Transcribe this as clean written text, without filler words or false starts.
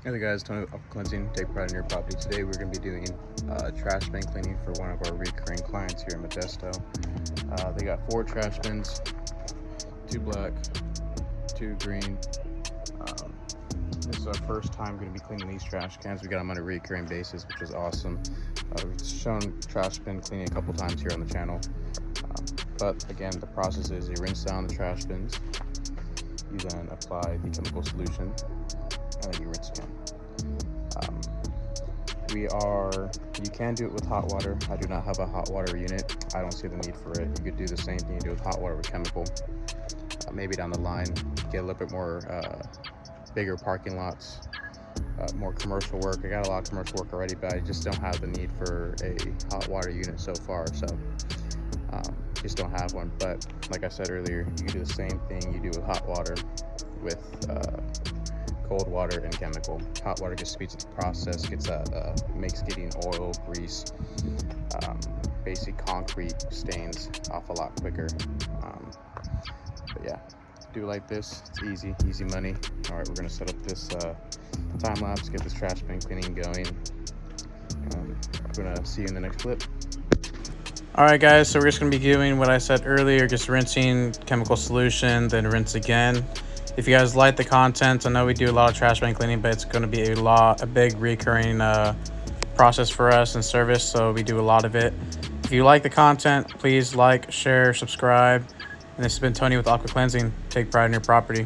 Hey there guys, Tony with Aqua Cleansing. Take pride in your property. Today we're going to be doing trash bin cleaning for one of our recurring clients here in Modesto. They got 4 trash bins, 2 black, 2 green. This is our first time going to be cleaning these trash cans. We got them on a recurring basis, which is awesome. We've shown trash bin cleaning a couple times here on the channel. But again, the process is you rinse down the trash bins, you then apply the chemical solution, and then you rinse again. You can do it with hot water. I do not have a hot water unit. I don't see the need for it. You could do the same thing you do with hot water with chemical. Maybe down the line, get a little bit more bigger parking lots, more commercial work. I got a lot of commercial work already, but I just don't have the need for a hot water unit so far. So just don't have one. But like I said earlier, you can do the same thing you do with hot water with cold water and chemical. Hot water just speeds up the process, makes getting oil, grease, basic concrete stains off a lot quicker. But yeah, do like this. It's easy money. All right, we're gonna set up this time lapse, get this trash bin cleaning going. We're gonna see you in the next clip. All right, guys, so we're just going to be doing what I said earlier, just rinsing chemical solution, then rinse again. If you guys like the content, I know we do a lot of trash bin cleaning, but it's going to be a big recurring process for us and service, so we do a lot of it. If you like the content, please like, share, subscribe. And this has been Tony with Aqua Cleansing. Take pride in your property.